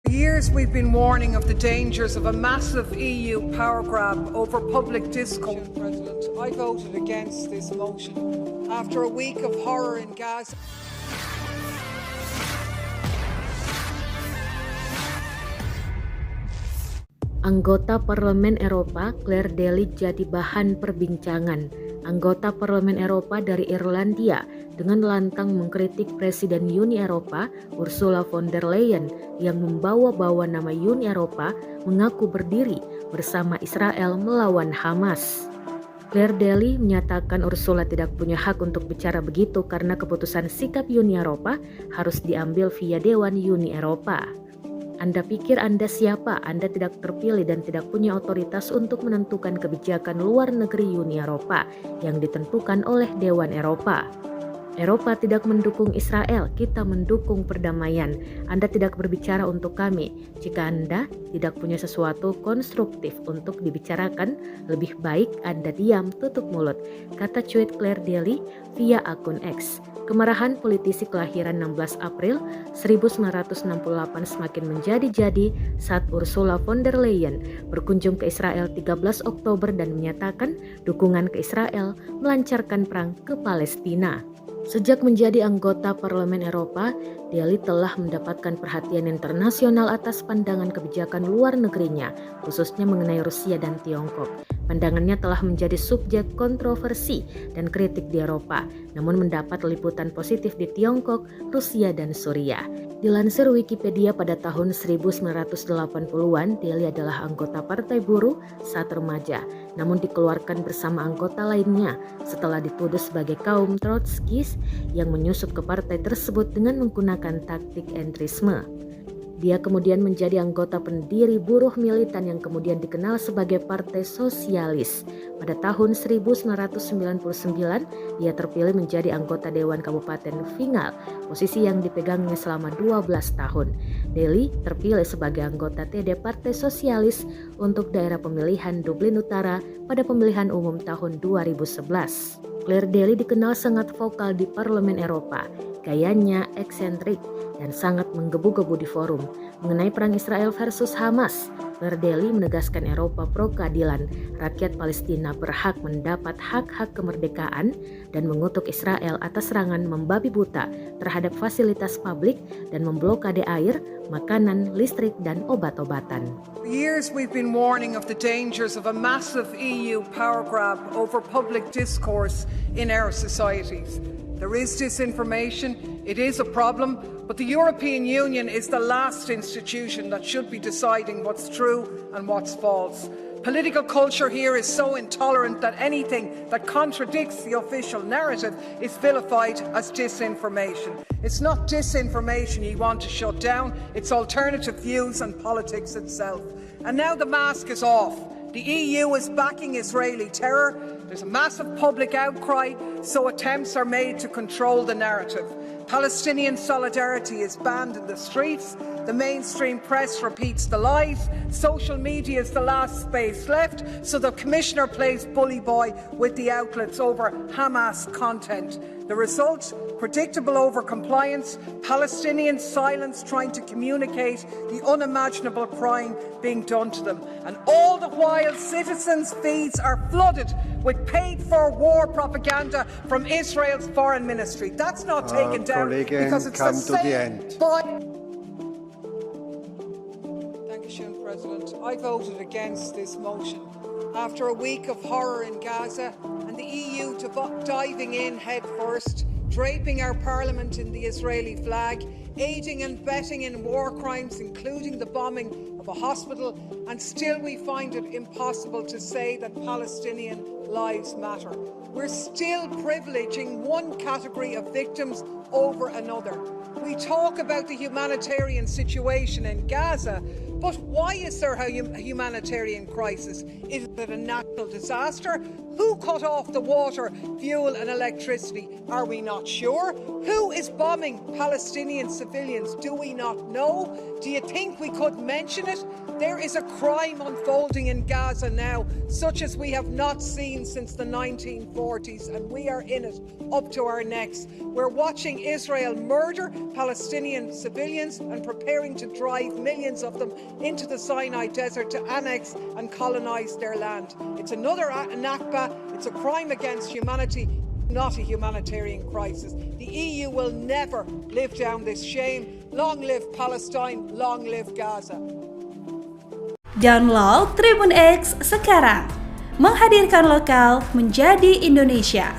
Years we've been warning of the dangers of a massive EU power grab over public discourse. President, I voted against this motion after a week of horror in Gaza. Anggota Parlemen Eropa Clare Daly jadi bahan perbincangan. Anggota Parlemen Eropa dari Irlandia dengan lantang mengkritik Presiden Uni Eropa Ursula von der Leyen yang membawa-bawa nama Uni Eropa mengaku berdiri bersama Israel melawan Hamas. Clare Daly menyatakan Ursula tidak punya hak untuk bicara begitu karena keputusan sikap Uni Eropa harus diambil via Dewan Uni Eropa. Anda pikir Anda siapa? Anda tidak terpilih dan tidak punya otoritas untuk menentukan kebijakan luar negeri Uni Eropa yang ditentukan oleh Dewan Eropa. Eropa tidak mendukung Israel, kita mendukung perdamaian. Anda tidak berbicara untuk kami. Jika Anda tidak punya sesuatu konstruktif untuk dibicarakan, lebih baik Anda diam, tutup mulut, kata cuit Clare Daly via akun X. Kemarahan politisi kelahiran 16 April 1968 semakin menjadi-jadi saat Ursula von der Leyen berkunjung ke Israel 13 Oktober dan menyatakan dukungan ke Israel melancarkan perang ke Palestina. Sejak menjadi anggota Parlemen Eropa, Daly telah mendapatkan perhatian internasional atas pandangan kebijakan luar negerinya, khususnya mengenai Rusia dan Tiongkok. Pandangannya telah menjadi subjek kontroversi dan kritik di Eropa, namun mendapat liputan positif di Tiongkok, Rusia, dan Suriah. Dilansir Wikipedia pada tahun 1980-an, Daly adalah anggota Partai Buruh saat remaja, namun dikeluarkan bersama anggota lainnya setelah dituduh sebagai kaum Trotskis yang menyusup ke partai tersebut dengan menggunakan taktik entrisme. Dia kemudian menjadi anggota pendiri buruh militan yang kemudian dikenal sebagai Partai Sosialis. Pada tahun 1999, dia terpilih menjadi anggota Dewan Kabupaten Vingal, posisi yang dipegangnya selama 12 tahun. Daly terpilih sebagai anggota TD Partai Sosialis untuk daerah pemilihan Dublin Utara pada pemilihan umum tahun 2011. Clare Daly dikenal sangat vokal di Parlemen Eropa. Gayanya eksentrik dan sangat menggebu-gebu di forum. Mengenai perang Israel versus Hamas, Clare Daly menegaskan Eropa pro keadilan. Rakyat Palestina berhak mendapat hak-hak kemerdekaan dan mengutuk Israel atas serangan membabi buta terhadap fasilitas publik dan memblokade air, makanan, listrik, dan obat-obatan. For years we've been warning of the dangers of a massive EU power grab over public discourse in our societies. There is disinformation, it is a problem, but the European Union is the last institution that should be deciding what's true and what's false. Political culture here is so intolerant that anything that contradicts the official narrative is vilified as disinformation. It's not disinformation you want to shut down, it's alternative views and politics itself. And now the mask is off. The EU is backing Israeli terror. There's a massive public outcry, so attempts are made to control the narrative. Palestinian solidarity is banned in the streets. The mainstream press repeats the lies. Social media is the last space left, so the Commissioner plays bully boy with the outlets over Hamas content. The result? Predictable over-compliance, Palestinian silence trying to communicate the unimaginable crime being done to them. And all the while, citizens' feeds are flooded with paid-for war propaganda from Israel's foreign ministry. That's not taken down because it's the same. Thank you, President. I voted against this motion after a week of horror in Gaza and the EU diving in head first, draping our parliament in the Israeli flag, aiding and abetting in war crimes, including the bombing of a hospital, and still we find it impossible to say that Palestinian lives matter. We're still privileging one category of victims over another. We talk about the humanitarian situation in Gaza, But why is there a humanitarian crisis? Is it a natural disaster? Who cut off the water, fuel and electricity? Are we not sure? Who is bombing Palestinian civilians? Do we not know? Do you think we could mention it? There is a crime unfolding in Gaza now, such as we have not seen since the 1940s, and we are in it up to our necks. We're watching Israel murder Palestinian civilians and preparing to drive millions of them into the Sinai Desert to annex and colonize their land. It's another Nakba, it's a crime against humanity, not a humanitarian crisis. The EU will never live down this shame. Long live Palestine, long live Gaza. Download Tribun X sekarang, menghadirkan lokal menjadi Indonesia.